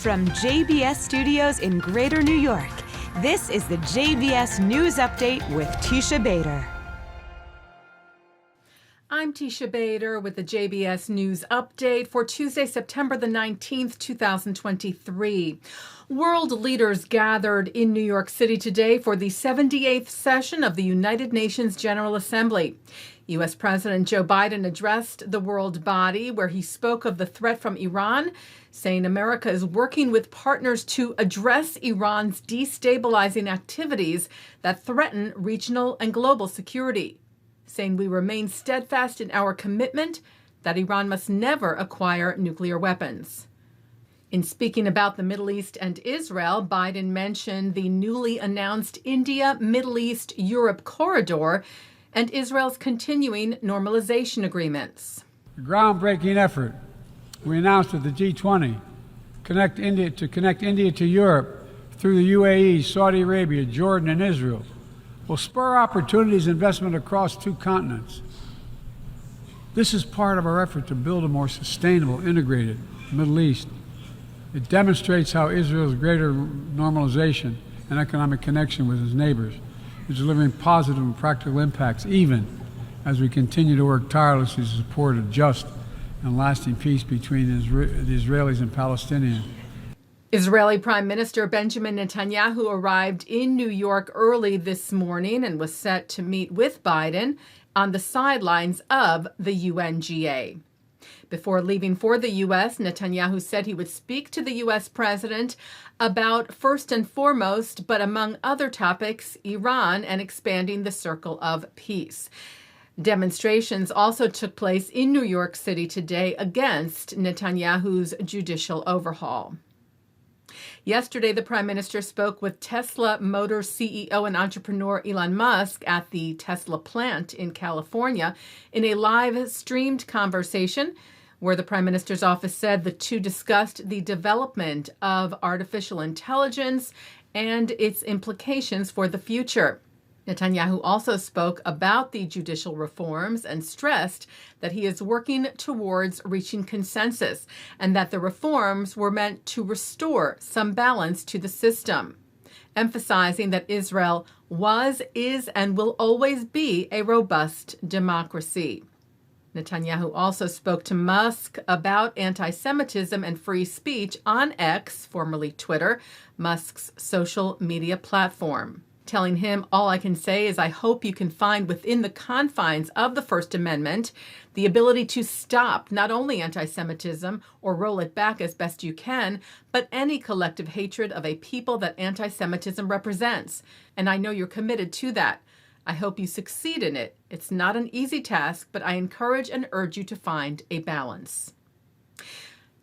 From JBS Studios in Greater New York, this is the JBS News Update with Teisha Bader. I'm Teisha Bader with the JBS News Update for Tuesday, September the 19th, 2023. World leaders gathered in New York City today for the 78th session of the United Nations General Assembly. U.S. President Joe Biden addressed the world body where he spoke of the threat from Iran, saying America is working with partners to address Iran's destabilizing activities that threaten regional and global security, saying we remain steadfast in our commitment that Iran must never acquire nuclear weapons. In speaking about the Middle East and Israel, Biden mentioned the newly announced India, Middle East, Europe corridor and Israel's continuing normalization agreements. The groundbreaking effort we announced at the G20 connect India to Europe through the UAE, Saudi Arabia, Jordan, and Israel will spur opportunities and investment across two continents. This is part of our effort to build a more sustainable, integrated Middle East. It demonstrates how Israel's greater normalization and economic connection with its neighbors is delivering positive and practical impacts, even as we continue to work tirelessly to support a just and lasting peace between the Israelis and Palestinians. Israeli Prime Minister Benjamin Netanyahu arrived in New York early this morning and was set to meet with Biden on the sidelines of the UNGA. Before leaving for the U.S., Netanyahu said he would speak to the U.S. president about, first and foremost, but among other topics, Iran and expanding the circle of peace. Demonstrations also took place in New York City today against Netanyahu's judicial overhaul. Yesterday, the Prime Minister spoke with Tesla Motors CEO and entrepreneur Elon Musk at the Tesla plant in California in a live-streamed conversation where the Prime Minister's office said the two discussed the development of artificial intelligence and its implications for the future. Netanyahu also spoke about the judicial reforms and stressed that he is working towards reaching consensus and that the reforms were meant to restore some balance to the system, emphasizing that Israel was, is, and will always be a robust democracy. Netanyahu also spoke to Musk about anti-Semitism and free speech on X, formerly Twitter, Musk's social media platform, telling him, "All I can say is I hope you can find within the confines of the First Amendment the ability to stop not only anti-Semitism or roll it back as best you can, but any collective hatred of a people that anti-Semitism represents. And I know you're committed to that. I hope you succeed in it. It's not an easy task, but I encourage and urge you to find a balance."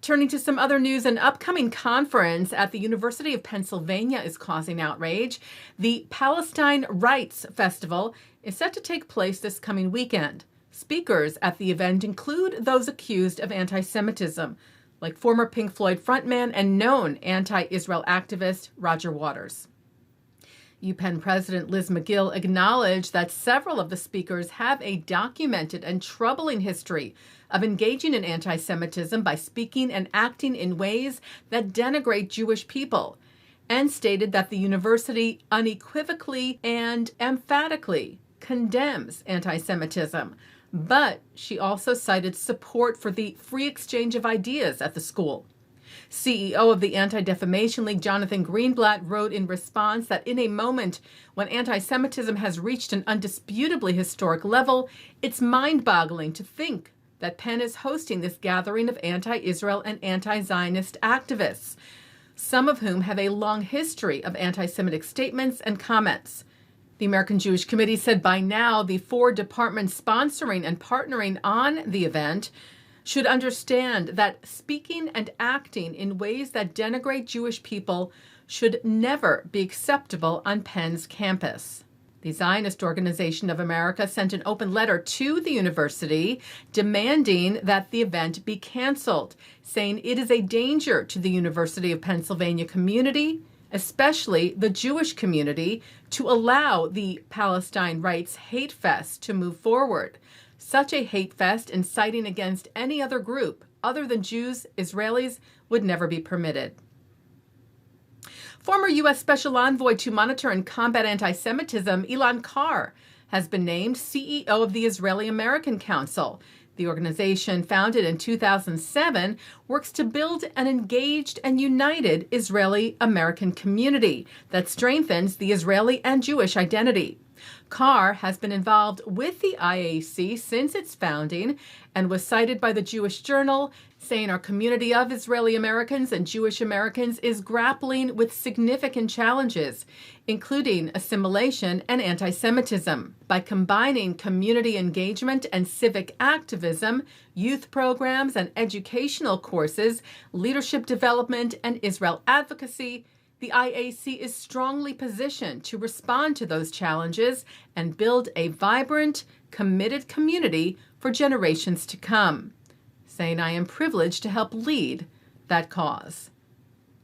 Turning to some other news, an upcoming conference at the University of Pennsylvania is causing outrage. The Palestine Rights Festival is set to take place this coming weekend. Speakers at the event include those accused of anti-Semitism, like former Pink Floyd frontman and known anti-Israel activist Roger Waters. UPenn President Liz McGill acknowledged that several of the speakers have a documented and troubling history of engaging in anti-Semitism by speaking and acting in ways that denigrate Jewish people, and stated that the university unequivocally and emphatically condemns anti-Semitism. But she also cited support for the free exchange of ideas at the school. CEO of the Anti-Defamation League, Jonathan Greenblatt, wrote in response that in a moment when anti-Semitism has reached an undisputably historic level, it's mind-boggling to think that Penn is hosting this gathering of anti-Israel and anti-Zionist activists, some of whom have a long history of anti-Semitic statements and comments. The American Jewish Committee said by now the four departments sponsoring and partnering on the event should understand that speaking and acting in ways that denigrate Jewish people should never be acceptable on Penn's campus. The Zionist Organization of America sent an open letter to the university demanding that the event be canceled, saying it is a danger to the University of Pennsylvania community, especially the Jewish community, to allow the Palestine Rights Hate Fest to move forward. Such a hate fest inciting against any other group other than Jews, Israelis, would never be permitted. Former U.S. Special Envoy to monitor and combat anti-Semitism, Ilan Carr, has been named CEO of the Israeli-American Council. The organization, founded in 2007, works to build an engaged and united Israeli-American community that strengthens the Israeli and Jewish identity. Carr has been involved with the IAC since its founding and was cited by the Jewish Journal, saying our community of Israeli Americans and Jewish Americans is grappling with significant challenges, including assimilation and anti-Semitism. By combining community engagement and civic activism, youth programs and educational courses, leadership development, and Israel advocacy, the IAC is strongly positioned to respond to those challenges and build a vibrant, committed community for generations to come, saying I am privileged to help lead that cause.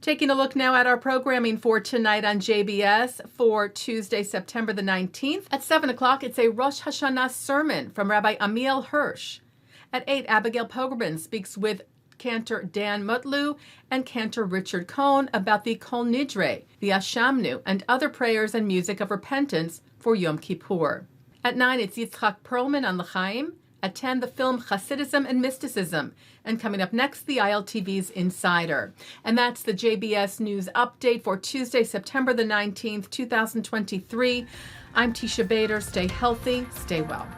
Taking a look now at our programming for tonight on JBS for Tuesday, September the 19th. At 7 o'clock, it's a Rosh Hashanah sermon from Rabbi Ammiel Hirsch. At 8, Abigail Pogrebin speaks with Cantor Dan Mutlu and Cantor Richard Cohn about the Kol Nidre, the Ashamnu, and other prayers and music of repentance for Yom Kippur. At 9, it's Itzhak Perlman on L'chaim. At 10, the film Chasidism and Mysticism. And coming up next, the ILTV's Insider. And that's the JBS News Update for Tuesday, September the 19th, 2023. I'm Teisha Bader. Stay healthy, stay well.